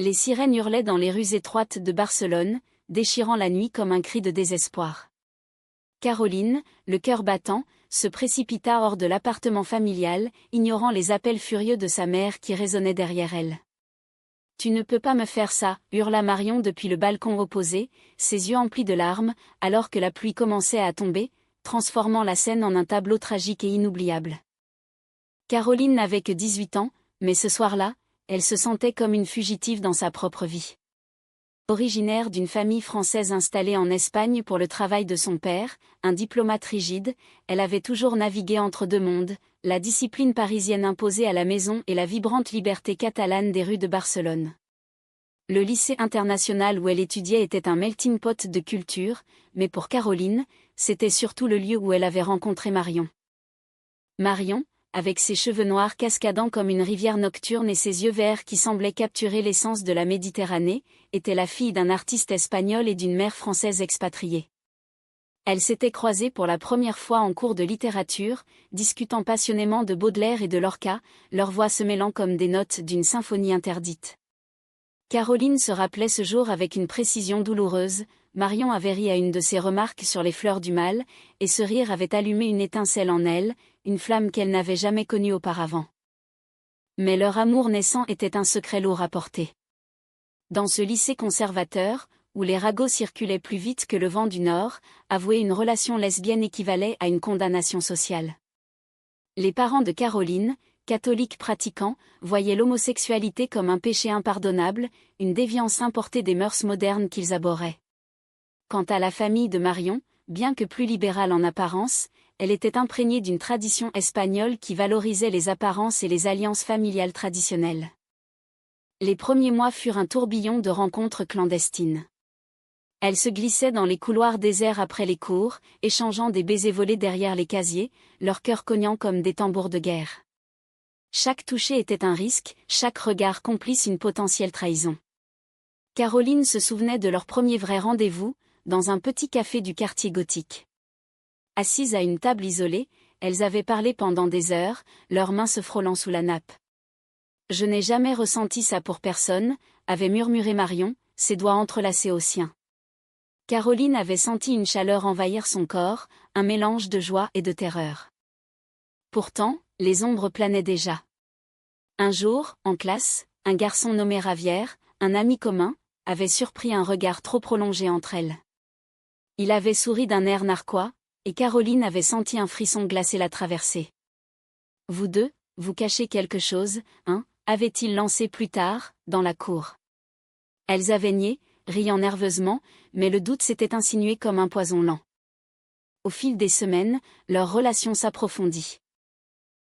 Les sirènes hurlaient dans les rues étroites de Barcelone, déchirant la nuit comme un cri de désespoir. Caroline, le cœur battant, se précipita hors de l'appartement familial, ignorant les appels furieux de sa mère qui résonnaient derrière elle. « Tu ne peux pas me faire ça !» hurla Marion depuis le balcon opposé, ses yeux emplis de larmes, alors que la pluie commençait à tomber, transformant la scène en un tableau tragique et inoubliable. Caroline n'avait que 18 ans, mais ce soir-là, elle se sentait comme une fugitive dans sa propre vie. Originaire d'une famille française installée en Espagne pour le travail de son père, un diplomate rigide, elle avait toujours navigué entre deux mondes, la discipline parisienne imposée à la maison et la vibrante liberté catalane des rues de Barcelone. Le lycée international où elle étudiait était un melting pot de culture, mais pour Caroline, c'était surtout le lieu où elle avait rencontré Marion. Marion, avec ses cheveux noirs cascadant comme une rivière nocturne et ses yeux verts qui semblaient capturer l'essence de la Méditerranée, était la fille d'un artiste espagnol et d'une mère française expatriée. Elles s'étaient croisées pour la première fois en cours de littérature, discutant passionnément de Baudelaire et de Lorca, leurs voix se mêlant comme des notes d'une symphonie interdite. Caroline se rappelait ce jour avec une précision douloureuse. Marion avait ri à une de ses remarques sur les fleurs du mal, et ce rire avait allumé une étincelle en elle, une flamme qu'elle n'avait jamais connue auparavant. Mais leur amour naissant était un secret lourd à porter. Dans ce lycée conservateur, où les ragots circulaient plus vite que le vent du Nord, avouer une relation lesbienne équivalait à une condamnation sociale. Les parents de Caroline, catholiques pratiquants, voyaient l'homosexualité comme un péché impardonnable, une déviance importée des mœurs modernes qu'ils abhorraient. Quant à la famille de Marion, bien que plus libérale en apparence, elle était imprégnée d'une tradition espagnole qui valorisait les apparences et les alliances familiales traditionnelles. Les premiers mois furent un tourbillon de rencontres clandestines. Elles se glissaient dans les couloirs déserts après les cours, échangeant des baisers volés derrière les casiers, leur cœur cognant comme des tambours de guerre. Chaque toucher était un risque, chaque regard complice une potentielle trahison. Caroline se souvenait de leur premier vrai rendez-vous, dans un petit café du quartier gothique. Assises à une table isolée, elles avaient parlé pendant des heures, leurs mains se frôlant sous la nappe. « Je n'ai jamais ressenti ça pour personne », avait murmuré Marion, ses doigts entrelacés aux siens. Caroline avait senti une chaleur envahir son corps, un mélange de joie et de terreur. Pourtant, les ombres planaient déjà. Un jour, en classe, un garçon nommé Ravière, un ami commun, avait surpris un regard trop prolongé entre elles. Il avait souri d'un air narquois, et Caroline avait senti un frisson glacer la traversée. « Vous deux, vous cachez quelque chose, hein ?» avait-il lancé plus tard, dans la cour. Elles avaient nié, riant nerveusement, mais le doute s'était insinué comme un poison lent. Au fil des semaines, leur relation s'approfondit.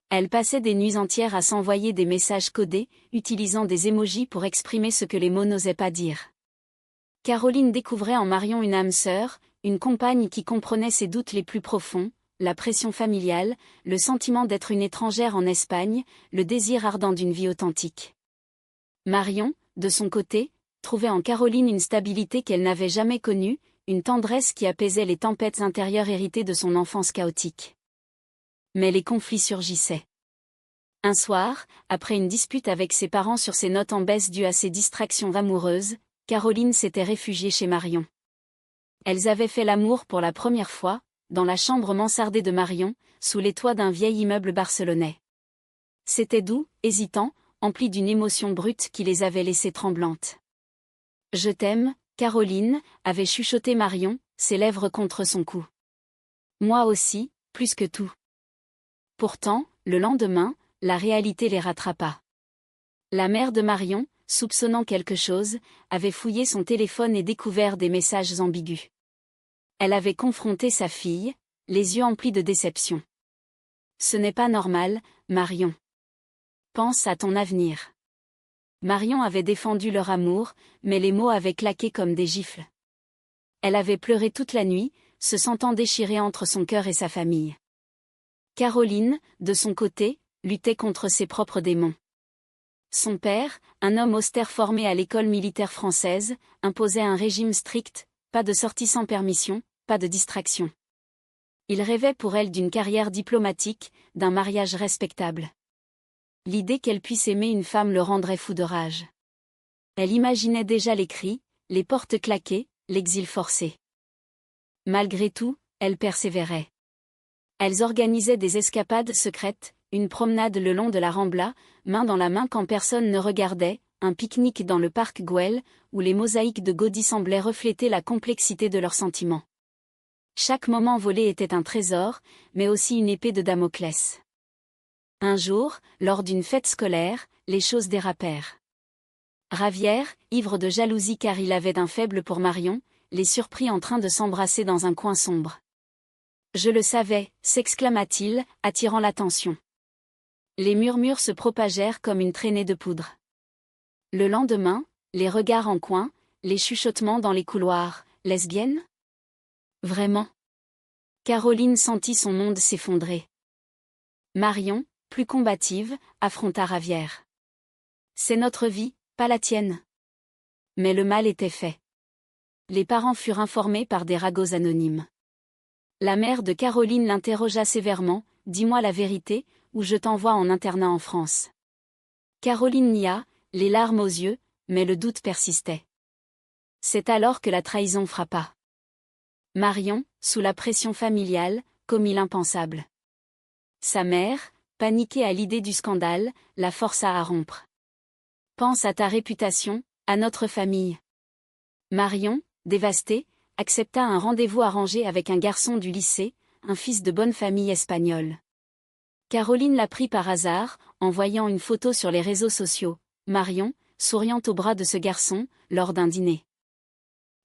Elles passaient des nuits entières à s'envoyer des messages codés, utilisant des émojis pour exprimer ce que les mots n'osaient pas dire. Caroline découvrait en Marion une âme sœur, une compagne qui comprenait ses doutes les plus profonds, la pression familiale, le sentiment d'être une étrangère en Espagne, le désir ardent d'une vie authentique. Marion, de son côté, trouvait en Caroline une stabilité qu'elle n'avait jamais connue, une tendresse qui apaisait les tempêtes intérieures héritées de son enfance chaotique. Mais les conflits surgissaient. Un soir, après une dispute avec ses parents sur ses notes en baisse dues à ses distractions amoureuses, Caroline s'était réfugiée chez Marion. Elles avaient fait l'amour pour la première fois, dans la chambre mansardée de Marion, sous les toits d'un vieil immeuble barcelonais. C'était doux, hésitant, empli d'une émotion brute qui les avait laissées tremblantes. « Je t'aime, Caroline », avait chuchoté Marion, ses lèvres contre son cou. « Moi aussi, plus que tout. » Pourtant, le lendemain, la réalité les rattrapa. La mère de Marion, soupçonnant quelque chose, avait fouillé son téléphone et découvert des messages ambigus. Elle avait confronté sa fille, les yeux emplis de déception. « Ce n'est pas normal, Marion. Pense à ton avenir. » Marion avait défendu leur amour, mais les mots avaient claqué comme des gifles. Elle avait pleuré toute la nuit, se sentant déchirée entre son cœur et sa famille. Caroline, de son côté, luttait contre ses propres démons. Son père, un homme austère formé à l'école militaire française, imposait un régime strict, pas de sortie sans permission, pas de distraction. Il rêvait pour elle d'une carrière diplomatique, d'un mariage respectable. L'idée qu'elle puisse aimer une femme le rendrait fou de rage. Elle imaginait déjà les cris, les portes claquées, l'exil forcé. Malgré tout, elle persévérait. Elles organisaient des escapades secrètes, une promenade le long de la Rambla, main dans la main quand personne ne regardait, un pique-nique dans le parc Güell, où les mosaïques de Gaudí semblaient refléter la complexité de leurs sentiments. Chaque moment volé était un trésor, mais aussi une épée de Damoclès. Un jour, lors d'une fête scolaire, les choses dérapèrent. Javier, ivre de jalousie car il avait un faible pour Marion, les surprit en train de s'embrasser dans un coin sombre. « Je le savais », s'exclama-t-il, attirant l'attention. Les murmures se propagèrent comme une traînée de poudre. Le lendemain, les regards en coin, les chuchotements dans les couloirs, lesbienne ? Vraiment ? Caroline sentit son monde s'effondrer. Marion, plus combative, affronta Javier. « C'est notre vie, pas la tienne. » Mais le mal était fait. Les parents furent informés par des ragots anonymes. La mère de Caroline l'interrogea sévèrement, « Dis-moi la vérité, ou je t'envoie en internat en France. » Caroline nia, les larmes aux yeux, mais le doute persistait. C'est alors que la trahison frappa. Marion, sous la pression familiale, commit l'impensable. Sa mère, paniquée à l'idée du scandale, la força à rompre. « Pense à ta réputation, à notre famille. » Marion, dévastée, accepta un rendez-vous arrangé avec un garçon du lycée, un fils de bonne famille espagnole. Caroline l'apprit par hasard, en voyant une photo sur les réseaux sociaux, Marion, souriant au bras de ce garçon, lors d'un dîner.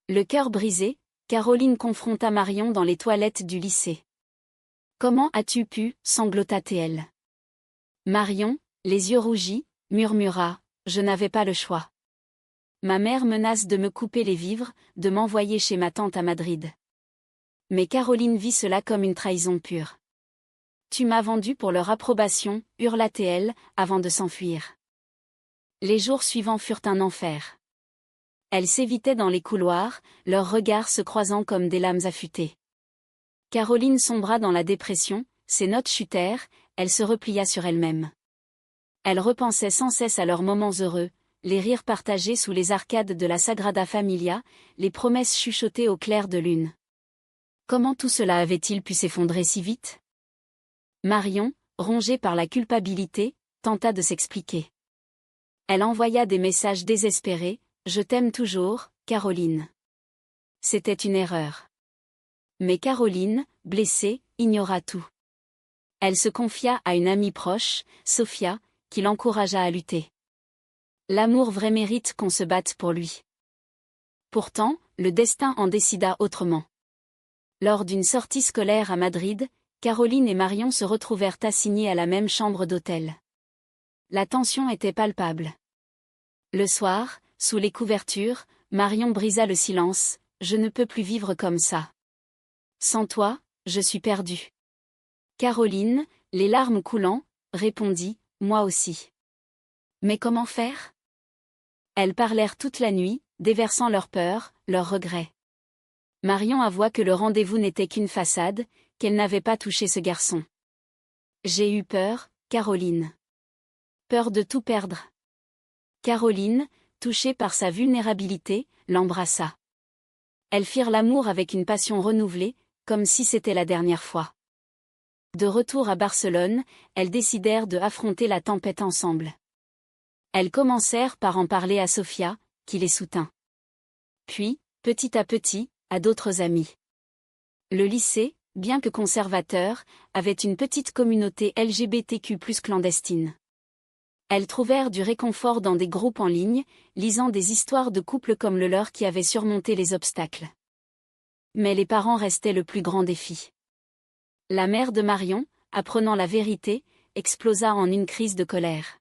Le cœur brisé, Caroline confronta Marion dans les toilettes du lycée. « Comment as-tu pu » sanglota-t-elle. Marion, les yeux rougis, murmura, « Je n'avais pas le choix. Ma mère menace de me couper les vivres, de m'envoyer chez ma tante à Madrid. » Mais Caroline vit cela comme une trahison pure. « Tu m'as vendu pour leur approbation » hurla-t-elle, avant de s'enfuir. Les jours suivants furent un enfer. Elles s'évitaient dans les couloirs, leurs regards se croisant comme des lames affûtées. Caroline sombra dans la dépression, ses notes chutèrent, elle se replia sur elle-même. Elle repensait sans cesse à leurs moments heureux, les rires partagés sous les arcades de la Sagrada Familia, les promesses chuchotées au clair de lune. Comment tout cela avait-il pu s'effondrer si vite ? Marion, rongée par la culpabilité, tenta de s'expliquer. Elle envoya des messages désespérés, « Je t'aime toujours, Caroline. » C'était une erreur. Mais Caroline, blessée, ignora tout. Elle se confia à une amie proche, Sofia, qui l'encouragea à lutter. L'amour vrai mérite qu'on se batte pour lui. Pourtant, le destin en décida autrement. Lors d'une sortie scolaire à Madrid, Caroline et Marion se retrouvèrent assignées à la même chambre d'hôtel. La tension était palpable. Le soir, sous les couvertures, Marion brisa le silence, « Je ne peux plus vivre comme ça. Sans toi, je suis perdue. » Caroline, les larmes coulant, répondit, « Moi aussi. » Mais comment faire ? Elles parlèrent toute la nuit, déversant leurs peurs, leurs regrets. Marion avoua que le rendez-vous n'était qu'une façade, qu'elle n'avait pas touché ce garçon. « J'ai eu peur, Caroline. Peur de tout perdre. » Caroline, touchée par sa vulnérabilité, l'embrassa. Elles firent l'amour avec une passion renouvelée, comme si c'était la dernière fois. De retour à Barcelone, elles décidèrent de affronter la tempête ensemble. Elles commencèrent par en parler à Sofia, qui les soutint. Puis, petit à petit, à d'autres amis. Le lycée, bien que conservateur, avait une petite communauté LGBTQ+ clandestine. Elles trouvèrent du réconfort dans des groupes en ligne, lisant des histoires de couples comme le leur qui avaient surmonté les obstacles. Mais les parents restaient le plus grand défi. La mère de Marion, apprenant la vérité, explosa en une crise de colère.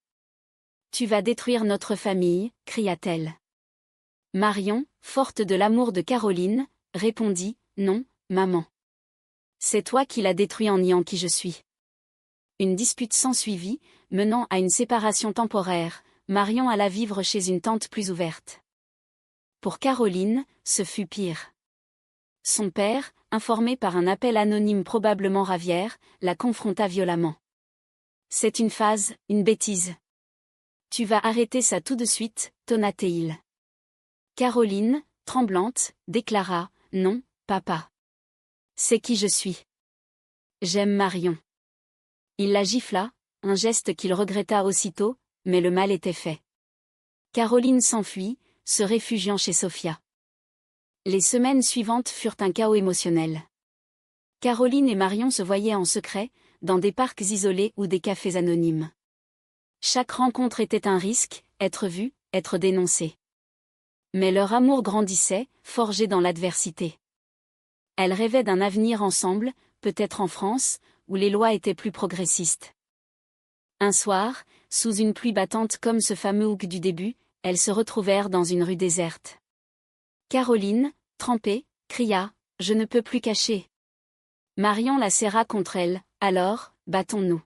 « Tu vas détruire notre famille » cria-t-elle. Marion, forte de l'amour de Caroline, répondit « Non, maman. C'est toi qui l'as détruit en niant qui je suis. » Une dispute s'ensuivit, menant à une séparation temporaire, Marion alla vivre chez une tante plus ouverte. Pour Caroline, ce fut pire. Son père, informé par un appel anonyme probablement Javier, la confronta violemment. « C'est une phase, une bêtise. Tu vas arrêter ça tout de suite » tonna-t-il. Caroline, tremblante, déclara « Non, papa. C'est qui je suis. J'aime Marion. » Il la gifla, un geste qu'il regretta aussitôt, mais le mal était fait. Caroline s'enfuit, se réfugiant chez Sophia. Les semaines suivantes furent un chaos émotionnel. Caroline et Marion se voyaient en secret, dans des parcs isolés ou des cafés anonymes. Chaque rencontre était un risque, être vue, être dénoncée. Mais leur amour grandissait, forgé dans l'adversité. Elles rêvaient d'un avenir ensemble, peut-être en France, où les lois étaient plus progressistes. Un soir, sous une pluie battante comme ce fameux hook du début, elles se retrouvèrent dans une rue déserte. Caroline, trempée, cria « Je ne peux plus cacher !» Marion la serra contre elle. « Alors, battons-nous.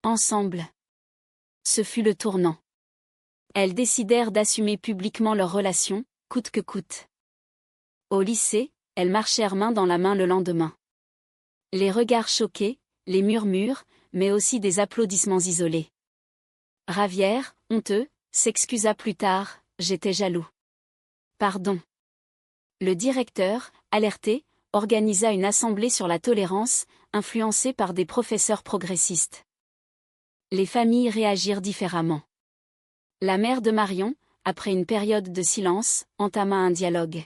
Ensemble. » Ce fut le tournant. Elles décidèrent d'assumer publiquement leur relation, coûte que coûte. Au lycée, elles marchèrent main dans la main le lendemain. Les regards choqués, les murmures, mais aussi des applaudissements isolés. Ravière, honteux, s'excusa plus tard, « J'étais jaloux. Pardon. » Le directeur, alerté, organisa une assemblée sur la tolérance, influencée par des professeurs progressistes. Les familles réagirent différemment. La mère de Marion, après une période de silence, entama un dialogue.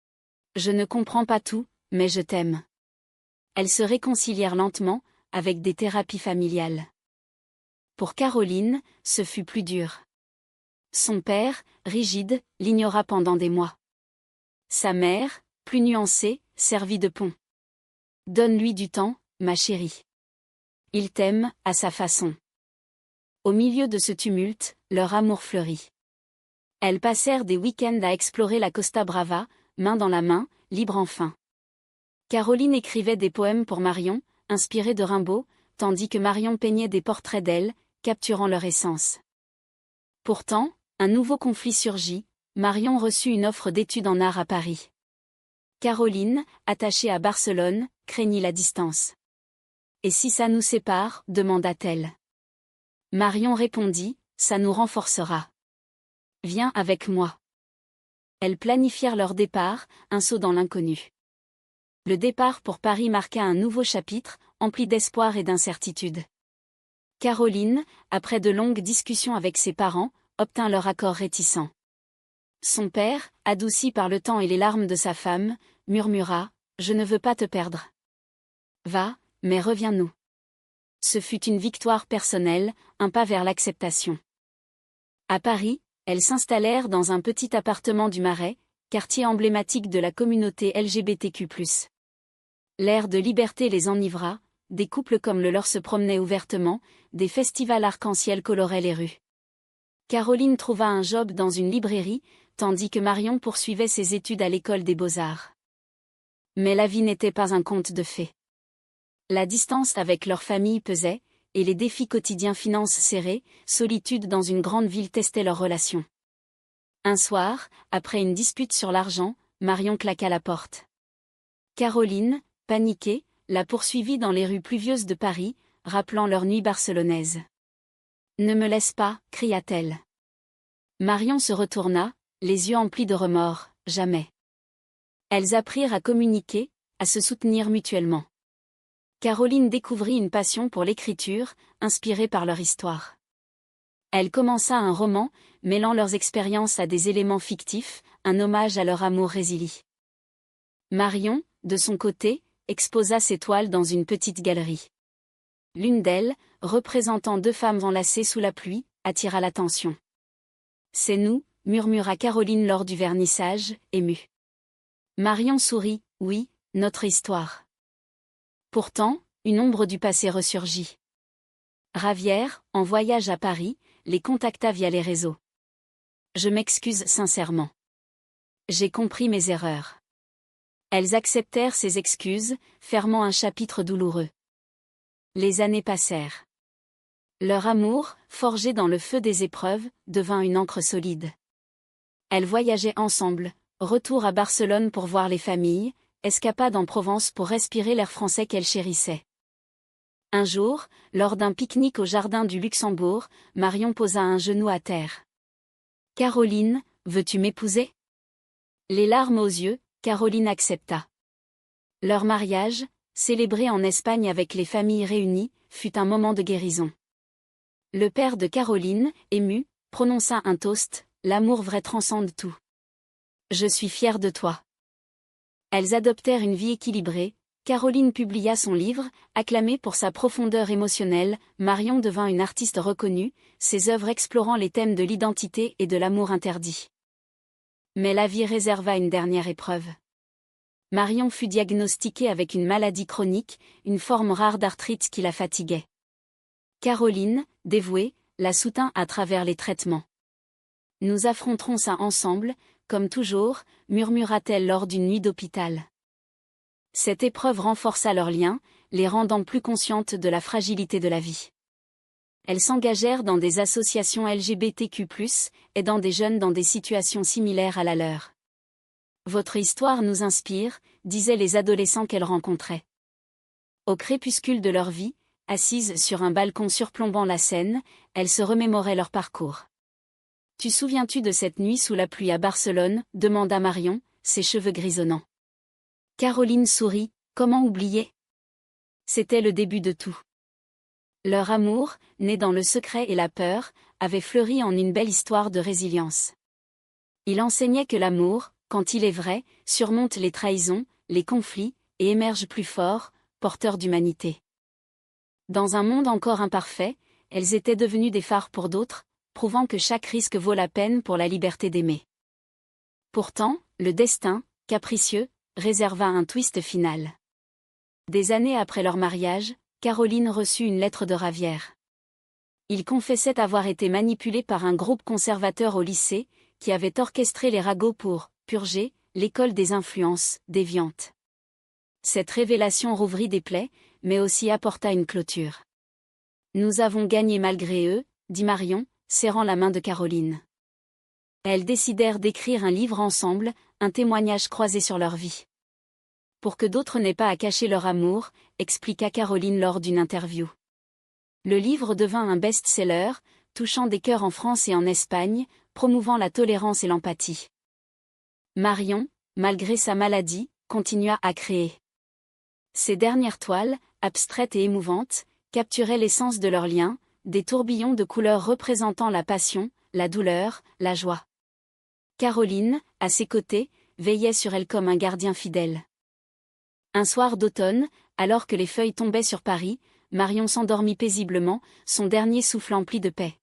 « Je ne comprends pas tout, mais je t'aime. » Elles se réconcilièrent lentement, avec des thérapies familiales. Pour Caroline, ce fut plus dur. Son père, rigide, l'ignora pendant des mois. Sa mère, plus nuancée, servit de pont. « Donne-lui du temps, ma chérie. Il t'aime, à sa façon. » Au milieu de ce tumulte, leur amour fleurit. Elles passèrent des week-ends à explorer la Costa Brava, main dans la main, libres enfin. Caroline écrivait des poèmes pour Marion, inspirés de Rimbaud, tandis que Marion peignait des portraits d'elle, capturant leur essence. Pourtant, un nouveau conflit surgit, Marion reçut une offre d'études en art à Paris. Caroline, attachée à Barcelone, craignit la distance. « Et si ça nous sépare ?» demanda-t-elle. Marion répondit, « Ça nous renforcera. Viens avec moi. » Elles planifièrent leur départ, un saut dans l'inconnu. Le départ pour Paris marqua un nouveau chapitre, empli d'espoir et d'incertitude. Caroline, après de longues discussions avec ses parents, obtint leur accord réticent. Son père, adouci par le temps et les larmes de sa femme, murmura « Je ne veux pas te perdre. Va, mais reviens-nous. » Ce fut une victoire personnelle, un pas vers l'acceptation. À Paris, elles s'installèrent dans un petit appartement du Marais, quartier emblématique de la communauté LGBTQ+. L'air de liberté les enivra, des couples comme le leur se promenaient ouvertement, des festivals arc-en-ciel coloraient les rues. Caroline trouva un job dans une librairie, tandis que Marion poursuivait ses études à l'école des beaux-arts. Mais la vie n'était pas un conte de fées. La distance avec leur famille pesait, et les défis quotidiens finances serrées, solitude dans une grande ville testaient leur relation. Un soir, après une dispute sur l'argent, Marion claqua la porte. Caroline, paniquée, la poursuivit dans les rues pluvieuses de Paris, rappelant leur nuit barcelonaise. « Ne me laisse pas » cria-t-elle. Marion se retourna, les yeux emplis de remords, « Jamais. » Elles apprirent à communiquer, à se soutenir mutuellement. Caroline découvrit une passion pour l'écriture, inspirée par leur histoire. Elle commença un roman, mêlant leurs expériences à des éléments fictifs, un hommage à leur amour résili. Marion, de son côté, exposa ses toiles dans une petite galerie. L'une d'elles, représentant deux femmes enlacées sous la pluie, attira l'attention. « C'est nous » murmura Caroline lors du vernissage, émue. Marion sourit, « Oui, notre histoire. » Pourtant, une ombre du passé ressurgit. Ravière, en voyage à Paris, les contacta via les réseaux. « Je m'excuse sincèrement. J'ai compris mes erreurs. » Elles acceptèrent ces excuses, fermant un chapitre douloureux. Les années passèrent. Leur amour, forgé dans le feu des épreuves, devint une encre solide. Elles voyageaient ensemble, retour à Barcelone pour voir les familles, escapade en Provence pour respirer l'air français qu'elles chérissaient. Un jour, lors d'un pique-nique au jardin du Luxembourg, Marion posa un genou à terre. « Caroline, veux-tu m'épouser ?» Les larmes aux yeux, Caroline accepta. Leur mariage, célébré en Espagne avec les familles réunies, fut un moment de guérison. Le père de Caroline, ému, prononça un toast, « L'amour vrai transcende tout. Je suis fière de toi. » Elles adoptèrent une vie équilibrée. Caroline publia son livre, acclamé pour sa profondeur émotionnelle. Marion devint une artiste reconnue, ses œuvres explorant les thèmes de l'identité et de l'amour interdit. Mais la vie réserva une dernière épreuve. Marion fut diagnostiquée avec une maladie chronique, une forme rare d'arthrite qui la fatiguait. Caroline, dévouée, la soutint à travers les traitements. « Nous affronterons ça ensemble, comme toujours », murmura-t-elle lors d'une nuit d'hôpital. Cette épreuve renforça leur lien, les rendant plus conscientes de la fragilité de la vie. Elles s'engagèrent dans des associations LGBTQ+, aidant des jeunes dans des situations similaires à la leur. « Votre histoire nous inspire », disaient les adolescents qu'elles rencontraient. Au crépuscule de leur vie, assises sur un balcon surplombant la Seine, elles se remémoraient leur parcours. « Tu souviens-tu de cette nuit sous la pluie à Barcelone ?» demanda Marion, ses cheveux grisonnants. Caroline sourit, comment oublier? C'était le début de tout. Leur amour, né dans le secret et la peur, avait fleuri en une belle histoire de résilience. Il enseignait que l'amour, quand il est vrai, surmonte les trahisons, les conflits, et émerge plus fort, porteur d'humanité. Dans un monde encore imparfait, elles étaient devenues des phares pour d'autres, prouvant que chaque risque vaut la peine pour la liberté d'aimer. Pourtant, le destin, capricieux, réserva un twist final. Des années après leur mariage, Caroline reçut une lettre de Ravière. Il confessait avoir été manipulé par un groupe conservateur au lycée, qui avait orchestré les ragots pour « purger » l'école des influences déviantes. Cette révélation rouvrit des plaies, mais aussi apporta une clôture. « Nous avons gagné malgré eux », dit Marion, serrant la main de Caroline. Elles décidèrent d'écrire un livre ensemble, un témoignage croisé sur leur vie. Pour que d'autres n'aient pas à cacher leur amour, expliqua Caroline lors d'une interview. Le livre devint un best-seller, touchant des cœurs en France et en Espagne, promouvant la tolérance et l'empathie. Marion, malgré sa maladie, continua à créer. Ses dernières toiles, abstraites et émouvantes, capturaient l'essence de leur lien, des tourbillons de couleurs représentant la passion, la douleur, la joie. Caroline, à ses côtés, veillait sur elle comme un gardien fidèle. Un soir d'automne, alors que les feuilles tombaient sur Paris, Marion s'endormit paisiblement, son dernier souffle empli de paix.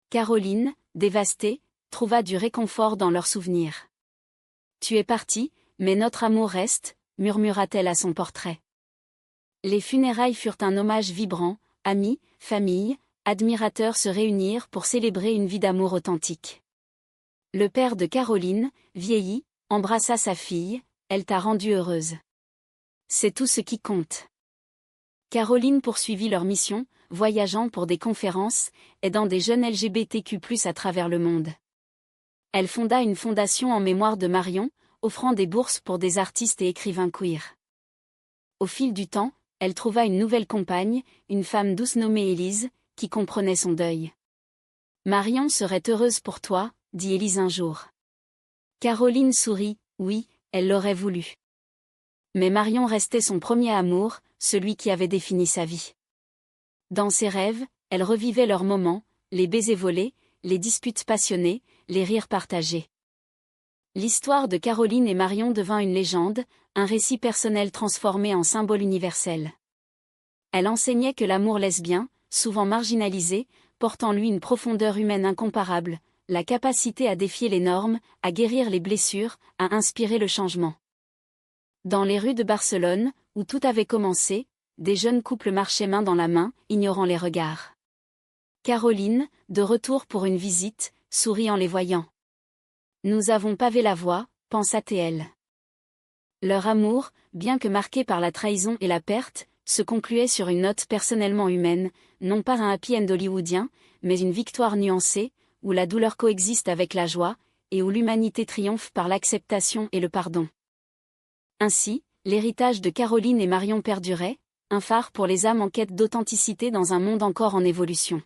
Caroline, dévastée, trouva du réconfort dans leurs souvenirs. « Tu es partie, mais notre amour reste », murmura-t-elle à son portrait. Les funérailles furent un hommage vibrant, amis, famille, admirateurs se réunirent pour célébrer une vie d'amour authentique. Le père de Caroline, vieilli, embrassa sa fille, « Elle t'a rendue heureuse. C'est tout ce qui compte. » Caroline poursuivit leur mission, voyageant pour des conférences, aidant des jeunes LGBTQ+ à travers le monde. Elle fonda une fondation en mémoire de Marion, offrant des bourses pour des artistes et écrivains queer. Au fil du temps, elle trouva une nouvelle compagne, une femme douce nommée Élise, qui comprenait son deuil. « Marion serait heureuse pour toi », dit Élise un jour. Caroline sourit, oui, elle l'aurait voulu. Mais Marion restait son premier amour, celui qui avait défini sa vie. Dans ses rêves, elle revivait leurs moments, les baisers volés, les disputes passionnées, les rires partagés. L'histoire de Caroline et Marion devint une légende, un récit personnel transformé en symbole universel. Elle enseignait que l'amour lesbien, souvent marginalisé, porte en lui une profondeur humaine incomparable, la capacité à défier les normes, à guérir les blessures, à inspirer le changement. Dans les rues de Barcelone, où tout avait commencé, des jeunes couples marchaient main dans la main, ignorant les regards. Caroline, de retour pour une visite, sourit en les voyant. « Nous avons pavé la voie », pensa-t-elle. Leur amour, bien que marqué par la trahison et la perte, se concluait sur une note personnellement humaine, non pas un happy end hollywoodien, mais une victoire nuancée, où la douleur coexiste avec la joie, et où l'humanité triomphe par l'acceptation et le pardon. Ainsi, l'héritage de Caroline et Marion perdurait, un phare pour les âmes en quête d'authenticité dans un monde encore en évolution.